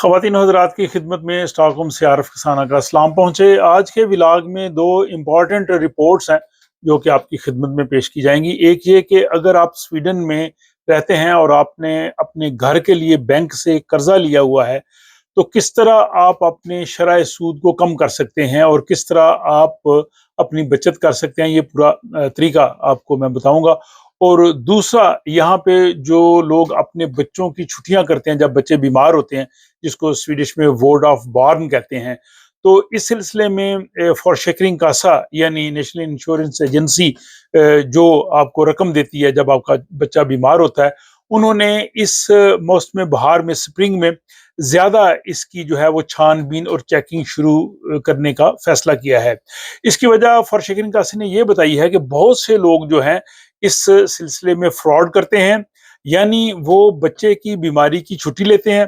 خواتین و حضرات کی خدمت میں اسٹاک ہوم سے عارف کسانہ کا اسلام پہنچے۔ آج کے ولاگ میں دو امپورٹنٹ رپورٹس ہیں جو کہ آپ کی خدمت میں پیش کی جائیں گی۔ ایک یہ کہ اگر آپ سویڈن میں رہتے ہیں اور آپ نے اپنے گھر کے لیے بینک سے قرضہ لیا ہوا ہے تو کس طرح آپ اپنے شرح سود کو کم کر سکتے ہیں اور کس طرح آپ اپنی بچت کر سکتے ہیں، یہ پورا طریقہ آپ کو میں بتاؤں گا۔ اور دوسرا، یہاں پہ جو لوگ اپنے بچوں کی چھٹیاں کرتے ہیں جب بچے بیمار ہوتے ہیں، جس کو سویڈش میں وارڈ آف بارن کہتے ہیں، تو اس سلسلے میں فورشیکرنگ کاسا یعنی نیشنل انشورنس ایجنسی جو آپ کو رقم دیتی ہے جب آپ کا بچہ بیمار ہوتا ہے، انہوں نے اس موسم بہار میں سپرنگ میں زیادہ اس کی جو ہے وہ چھان بین اور چیکنگ شروع کرنے کا فیصلہ کیا ہے۔ اس کی وجہ فورشیکرنگ کاسا نے یہ بتائی ہے کہ بہت سے لوگ جو ہیں اس سلسلے میں فراڈ کرتے ہیں، یعنی وہ بچے کی بیماری کی چھٹی لیتے ہیں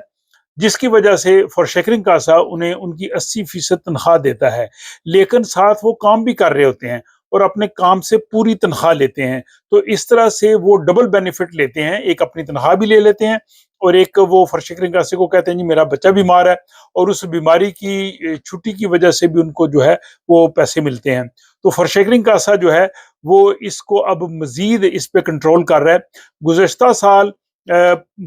جس کی وجہ سے فورشیکرنگ کاسا انہیں ان کی 80% تنخواہ دیتا ہے، لیکن ساتھ وہ کام بھی کر رہے ہوتے ہیں اور اپنے کام سے پوری تنخواہ لیتے ہیں۔ تو اس طرح سے وہ ڈبل بینیفٹ لیتے ہیں، ایک اپنی تنخواہ بھی لے لیتے ہیں اور ایک وہ فورشیکرنگ کاسے کو کہتے ہیں جی میرا بچہ بیمار ہے، اور اس بیماری کی چھٹی کی وجہ سے بھی ان کو جو ہے وہ پیسے ملتے ہیں۔ تو فورشیکرنگ کاسا جو ہے وہ اس کو اب مزید اس پہ کنٹرول کر رہا ہے۔ گزشتہ سال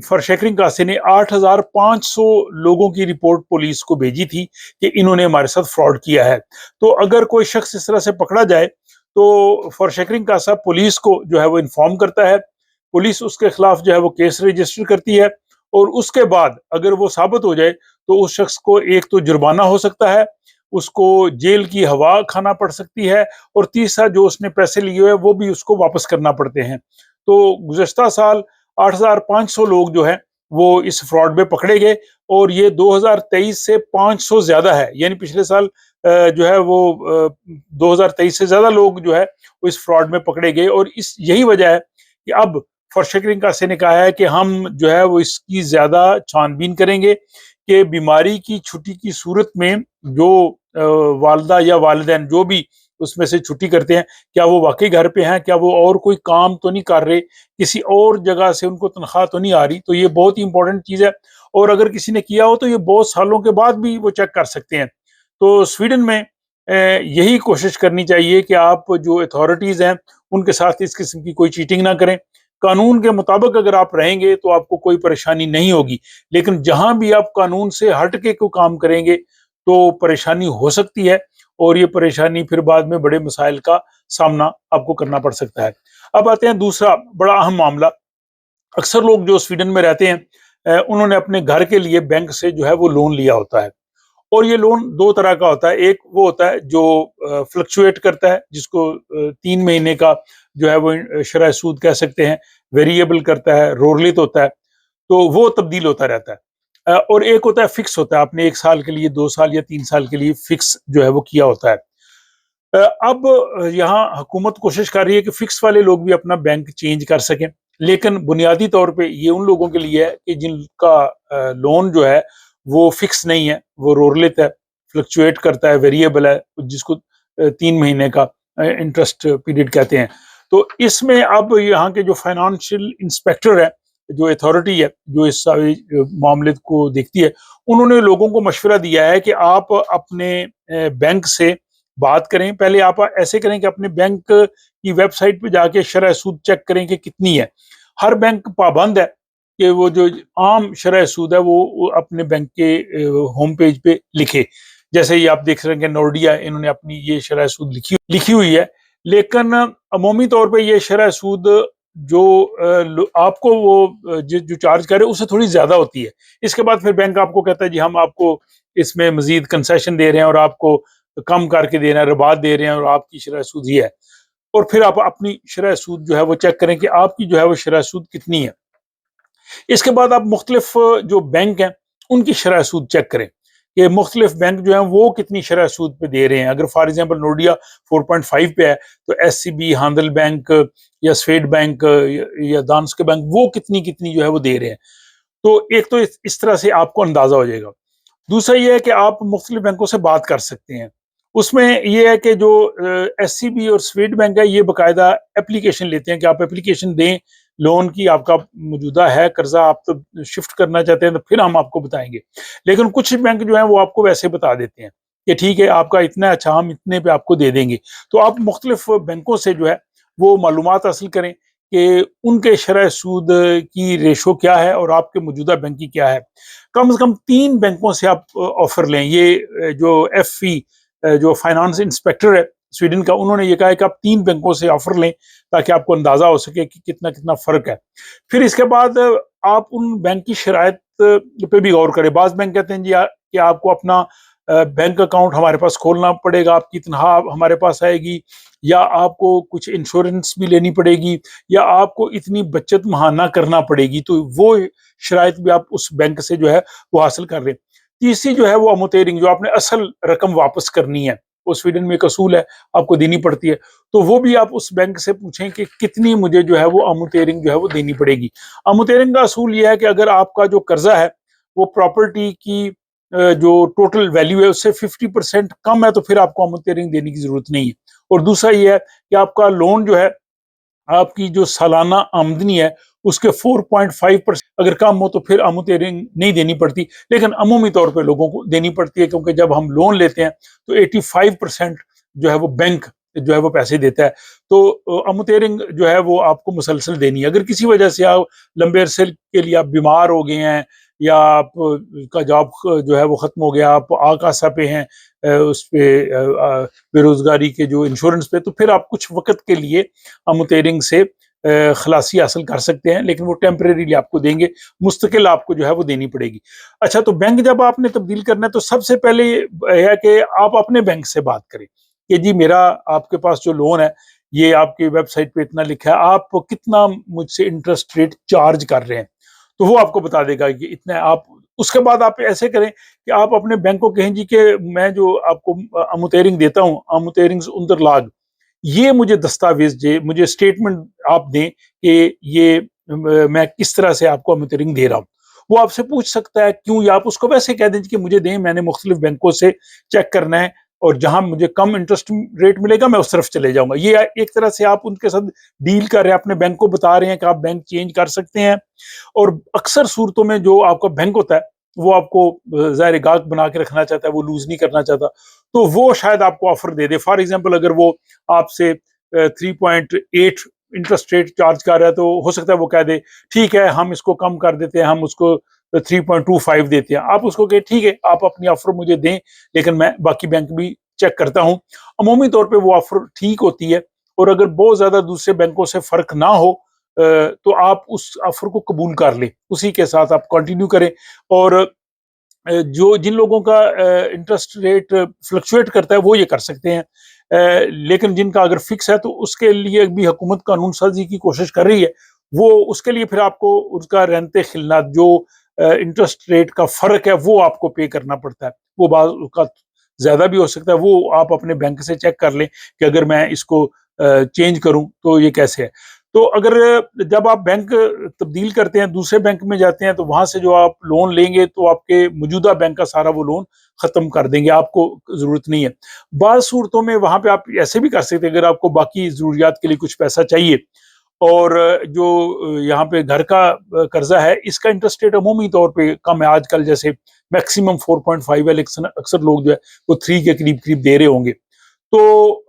فورشیکرنگ کاسے نے 8500 لوگوں کی رپورٹ پولیس کو بھیجی تھی کہ انہوں نے ہمارے ساتھ فراڈ کیا ہے۔ تو اگر کوئی شخص اس طرح سے پکڑا جائے تو فورشیکرنگ کاسا پولیس کو جو ہے وہ انفارم کرتا ہے، پولیس اس کے خلاف جو ہے وہ کیس رجسٹر کرتی ہے، اور اس کے بعد اگر وہ ثابت ہو جائے تو اس شخص کو ایک تو جرمانہ ہو سکتا ہے، اس کو جیل کی ہوا کھانا پڑ سکتی ہے، اور تیسرا جو اس نے پیسے لیے ہوئے وہ بھی اس کو واپس کرنا پڑتے ہیں۔ تو گزشتہ سال 8500 لوگ جو ہیں وہ اس فراڈ میں پکڑے گئے، اور یہ 2023 سے 500 زیادہ ہے، یعنی پچھلے سال جو ہے وہ 2023 سے زیادہ لوگ جو ہے وہ اس فراڈ میں پکڑے گئے۔ اور یہی وجہ ہے کہ اب فورشیکرنگ کاسے نے کہا ہے کہ ہم جو ہے وہ اس کی زیادہ چھان بین کریں گے کہ بیماری کی چھٹی کی صورت میں جو والدہ یا والدین جو بھی اس میں سے چھٹی کرتے ہیں، کیا وہ واقعی گھر پہ ہیں، کیا وہ اور کوئی کام تو نہیں کر رہے، کسی اور جگہ سے ان کو تنخواہ تو نہیں آ رہی۔ تو یہ بہت ہی امپورٹنٹ چیز ہے، اور اگر کسی نے کیا ہو تو یہ بہت سالوں کے بعد بھی وہ چیک کر سکتے ہیں۔ تو سویڈن میں یہی کوشش کرنی چاہیے کہ آپ جو اتھارٹیز ہیں ان کے ساتھ اس قسم کی کوئی چیٹنگ نہ کریں۔ قانون کے مطابق اگر آپ رہیں گے تو آپ کو کوئی پریشانی نہیں ہوگی، لیکن جہاں بھی آپ قانون سے ہٹ کے کوئی کام کریں گے تو پریشانی ہو سکتی ہے، اور یہ پریشانی پھر بعد میں بڑے مسائل کا سامنا آپ کو کرنا پڑ سکتا ہے۔ اب آتے ہیں دوسرا بڑا اہم معاملہ۔ اکثر لوگ جو سویڈن میں رہتے ہیں انہوں نے اپنے گھر کے لیے بینک سے جو ہے وہ لون لیا ہوتا ہے، اور یہ لون دو طرح کا ہوتا ہے۔ ایک وہ ہوتا ہے جو فلکچویٹ کرتا ہے، جس کو 3 مہینے کا جو ہے وہ شرح سود کہہ سکتے ہیں، ویریبل کرتا ہے، رورلت ہوتا ہے، تو وہ تبدیل ہوتا رہتا ہے۔ اور ایک ہوتا ہے فکس ہوتا ہے، آپ نے 1 سال کے لیے، 2 سال یا 3 سال کے لیے فکس جو ہے وہ کیا ہوتا ہے۔ اب یہاں حکومت کوشش کر رہی ہے کہ فکس والے لوگ بھی اپنا بینک چینج کر سکیں، لیکن بنیادی طور پہ یہ ان لوگوں کے لیے ہے کہ جن کا لون جو ہے وہ فکس نہیں ہے، وہ رورلت ہے، فلکچویٹ کرتا ہے، ویریبل ہے، جس کو 3 مہینے کا انٹرسٹ پیریڈ کہتے ہیں۔ تو اس میں اب یہاں کے جو فائنانشل انسپیکٹر ہے، جو اتھارٹی ہے جو اس سارے معاملے کو دیکھتی ہے، انہوں نے لوگوں کو مشورہ دیا ہے کہ آپ اپنے بینک سے بات کریں۔ پہلے آپ ایسے کریں کہ اپنے بینک کی ویب سائٹ پہ جا کے شرح سود چیک کریں کہ کتنی ہے۔ ہر بینک پابند ہے کہ وہ جو عام شرح سود ہے وہ اپنے بینک کے ہوم پیج پہ لکھے، جیسے یہ آپ دیکھ رہے ہیں کہ نورڈیا انہوں نے اپنی یہ شرح سود لکھی ہوئی ہے، لیکن عمومی طور پہ یہ شرح سود جو آپ کو وہ جو چارج کرے اس سے تھوڑی زیادہ ہوتی ہے۔ اس کے بعد پھر بینک آپ کو کہتا ہے جی ہم آپ کو اس میں مزید کنسیشن دے رہے ہیں اور آپ کو کم کر کے دے رہے ہیں، ربات دے رہے ہیں، اور آپ کی شرح سود یہ ہے۔ اور پھر آپ اپنی شرح سود جو ہے وہ چیک کریں کہ آپ کی جو ہے وہ شرح سود کتنی ہے۔ اس کے بعد آپ مختلف جو بینک ہیں ان کی شرح سود چیک کریں کہ مختلف بینک جو ہیں وہ کتنی شرح سود پہ دے رہے ہیں۔ اگر فار ایگزامپل نورڈیا 4.5 پہ ہے تو ایس سی بی، ہاندل بینک یا سویڈ بینک یا دانسکے بینک وہ کتنی جو ہے وہ دے رہے ہیں۔ تو ایک تو اس طرح سے آپ کو اندازہ ہو جائے گا۔ دوسرا یہ ہے کہ آپ مختلف بینکوں سے بات کر سکتے ہیں۔ اس میں یہ ہے کہ جو ایس سی بی اور سویڈ بینک ہے یہ باقاعدہ اپلیکیشن لیتے ہیں کہ آپ اپلیکیشن دیں لون کی آپ کا موجودہ ہے قرضہ، آپ تو شفٹ کرنا چاہتے ہیں تو پھر ہم آپ کو بتائیں گے. لیکن کچھ بینک جو ہیں وہ آپ کو ویسے بتا دیتے ہیں کہ ٹھیک ہے آپ کا اتنا، اچھا ہم اتنے پہ آپ کو دے دیں گے. تو آپ مختلف بینکوں سے جو ہے وہ معلومات حاصل کریں کہ ان کے شرح سود کی ریشو کیا ہے اور آپ کے موجودہ بینک کی کیا ہے. کم از کم 3 بینکوں سے آپ آفر لیں. یہ جو ایف ای جو فائنانس انسپیکٹر ہے سویڈن کا، انہوں نے یہ کہا ہے کہ آپ 3 بینکوں سے آفر لیں تاکہ آپ کو اندازہ ہو سکے کہ کتنا کتنا فرق ہے. پھر اس کے بعد آپ ان بینک کی شرائط پہ بھی غور کریں. بعض بینک کہتے ہیں جی کہ آپ کو اپنا بینک اکاؤنٹ ہمارے پاس کھولنا پڑے گا، آپ کی تنخواہ ہمارے پاس آئے گی، یا آپ کو کچھ انشورنس بھی لینی پڑے گی، یا آپ کو اتنی بچت ماہانہ کرنا پڑے گی. تو وہ شرائط بھی آپ اس بینک سے جو ہے وہ حاصل کر لیں. تیسری جو ہے وہ اموتیرنگ، جو آپ نے اصل رقم واپس کرنی ہے، وہ سویڈن میں ایک اصول ہے، آپ کو دینی پڑتی ہے. تو وہ بھی آپ اس بینک سے پوچھیں کہ کتنی مجھے جو ہے وہ اموتیرنگ جو ہے وہ دینی پڑے گی. اموتیرنگ کا اصول یہ ہے کہ اگر آپ کا جو قرضہ ہے وہ پراپرٹی کی جو ٹوٹل ویلیو ہے اس سے 50% کم ہے تو پھر آپ کو اموتیرنگ دینے کی ضرورت نہیں ہے. اور دوسرا یہ ہے کہ آپ کا لون جو ہے آپ کی جو سالانہ آمدنی ہے اس کے 4.5% اگر کم ہو تو پھر اموتیرنگ نہیں دینی پڑتی. لیکن عمومی طور پہ لوگوں کو دینی پڑتی ہے، کیونکہ جب ہم لون لیتے ہیں تو 85% جو ہے وہ بینک جو ہے وہ پیسے دیتا ہے. تو اموتیرنگ جو ہے وہ آپ کو مسلسل دینی ہے. اگر کسی وجہ سے آپ لمبے عرصے کے لیے آپ بیمار ہو گئے ہیں، یا آپ کا جاب جو ہے وہ ختم ہو گیا، آپ آکاسا پہ ہیں، اس پہ بے روزگاری کے جو انشورنس پہ، تو پھر آپ کچھ وقت کے لیے اموتیرنگ سے خلاصی حاصل کر سکتے ہیں، لیکن وہ ٹیمپریریلی آپ کو دیں گے، مستقل آپ کو جو ہے وہ دینی پڑے گی. اچھا، تو بینک جب آپ نے تبدیل کرنا ہے تو سب سے پہلے یہ ہے کہ آپ اپنے بینک سے بات کریں کہ جی میرا آپ کے پاس جو لون ہے یہ آپ کی ویب سائٹ پہ اتنا لکھا ہے، آپ کتنا مجھ سے انٹرسٹ ریٹ چارج کر رہے ہیں، تو وہ آپ کو بتا دے گا کہ اتنا. آپ اس کے بعد آپ ایسے کریں کہ آپ اپنے بینک کو کہیں جی کہ میں جو آپ کو اموتیرنگ دیتا ہوں، اموتیرنگز اندرلاگ، یہ مجھے دستاویز دے، مجھے اسٹیٹمنٹ آپ دیں کہ یہ میں کس طرح سے آپ کو اموتیرنگ دے رہا ہوں. وہ آپ سے پوچھ سکتا ہے کیوں، یا آپ اس کو ویسے کہہ دیں کہ مجھے دیں، میں نے مختلف بینکوں سے چیک کرنا ہے اور جہاں مجھے کم انٹرسٹ ریٹ ملے گا میں اس طرف چلے جاؤں گا. یہ ایک طرح سے آپ ان کے ساتھ ڈیل کر رہے ہیں، اپنے بینک کو بتا رہے ہیں کہ آپ بینک چینج کر سکتے ہیں. اور اکثر صورتوں میں جو آپ کا بینک ہوتا ہے وہ آپ کو ظاہر گاہک بنا کے رکھنا چاہتا ہے، وہ لوز نہیں کرنا چاہتا، تو وہ شاید آپ کو offer they they. For example اگر وہ آپ سے 3.8 انٹرسٹ ریٹ چارج کر رہا ہے تو ہو سکتا ہے وہ کہہ دے ٹھیک ہے ہم اس کو کم کر دیتے ہیں، ہم اس کو 3.25 دیتے ہیں. آپ اس کو کہ ٹھیک ہے آپ اپنی آفر مجھے دیں لیکن میں باقی بینک بھی چیک کرتا ہوں. عمومی طور پہ وہ آفر ٹھیک ہوتی ہے، اور اگر بہت زیادہ دوسرے بینکوں سے فرق نہ ہو تو آپ اس آفر کو قبول کر لیں، اسی کے ساتھ آپ کنٹینیو کریں. اور جو جن لوگوں کا انٹرسٹ ریٹ فلکچویٹ کرتا ہے وہ یہ کر سکتے ہیں، لیکن جن کا اگر فکس ہے تو اس کے لیے بھی حکومت قانون سازی کی کوشش کر رہی ہے. وہ اس کے لیے پھر آپ کو اس کا رہتے خلنا جو انٹرسٹ ریٹ کا فرق ہے وہ آپ کو پے کرنا پڑتا ہے. وہ بعض اوقات زیادہ بھی ہو سکتا ہے، وہ آپ اپنے بینک سے چیک کر لیں کہ اگر میں اس کو چینج کروں تو یہ کیسے ہے. تو اگر جب آپ بینک تبدیل کرتے ہیں، دوسرے بینک میں جاتے ہیں، تو وہاں سے جو آپ لون لیں گے تو آپ کے موجودہ بینک کا سارا وہ لون ختم کر دیں گے، آپ کو ضرورت نہیں ہے. بعض صورتوں میں وہاں پہ آپ ایسے بھی کر سکتے ہیں، اگر آپ کو باقی ضروریات کے لیے کچھ پیسہ چاہیے اور جو یہاں پہ گھر کا قرضہ ہے اس کا انٹرسٹ ریٹ عمومی طور پہ کم ہے، آج کل جیسے میکسیمم 4.5 ہے، لیکن اکثر لوگ جو ہے وہ 3 کے قریب دے رہے ہوں گے. تو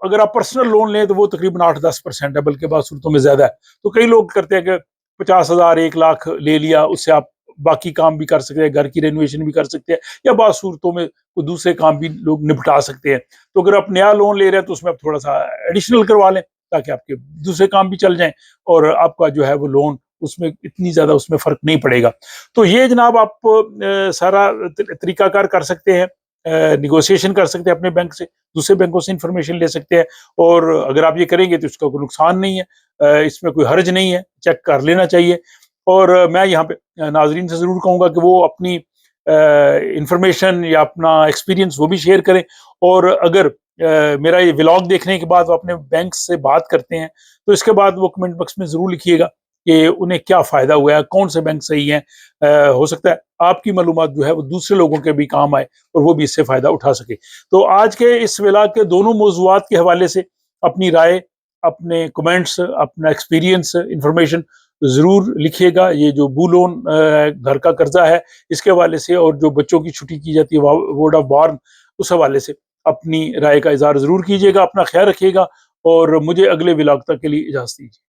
اگر آپ پرسنل لون لیں تو وہ تقریباً 8-10% ہے، بلکہ بعض صورتوں میں زیادہ ہے. تو کئی لوگ کرتے ہیں کہ 50,000 1 لاکھ لے لیا، اس سے آپ باقی کام بھی کر سکتے ہیں، گھر کی رینوویشن بھی کر سکتے ہیں، یا بعض صورتوں میں کوئی دوسرے کام بھی لوگ نپٹا سکتے ہیں. تو اگر آپ نیا لون لے رہے ہیں تو اس میں آپ تھوڑا سا ایڈیشنل کروا لیں تاکہ آپ کے دوسرے کام بھی چل جائیں اور آپ کا جو ہے وہ لون اس میں اتنی زیادہ اس میں فرق نہیں پڑے گا. تو یہ جناب آپ سارا طریقہ کار کر سکتے ہیں، نیگوسیشن کر سکتے ہیں اپنے بینک سے، دوسرے بینکوں سے انفارمیشن لے سکتے ہیں. اور اگر آپ یہ کریں گے تو اس کا کوئی نقصان نہیں ہے، اس میں کوئی حرج نہیں ہے، چیک کر لینا چاہیے. اور میں یہاں پہ ناظرین سے ضرور کہوں گا کہ وہ اپنی انفارمیشن یا اپنا ایکسپیرینس وہ بھی شیئر کریں. اور اگر میرا یہ ولاگ دیکھنے کے بعد وہ اپنے بینک سے بات کرتے ہیں تو اس کے بعد وہ کمنٹ باکس میں ضرور لکھیے گا کہ انہیں کیا فائدہ ہوا ہے، کون سے بینک صحیح ہیں. ہو سکتا ہے آپ کی معلومات جو ہے وہ دوسرے لوگوں کے بھی کام آئے اور وہ بھی اس سے فائدہ اٹھا سکے. تو آج کے اس ولاگ کے دونوں موضوعات کے حوالے سے اپنی رائے، اپنے کمنٹس، اپنا ایکسپیرینس، انفارمیشن ضرور لکھیے گا. یہ جو بو لون گھر کا قرضہ ہے اس کے حوالے سے، اور جو بچوں کی چھٹی کی جاتی ہے وارڈ آف بارن، اس حوالے سے اپنی رائے کا اظہار ضرور کیجیے گا. اپنا خیال رکھیے گا، اور مجھے اگلے ولاگ تک کے لیے اجازت دیجیے.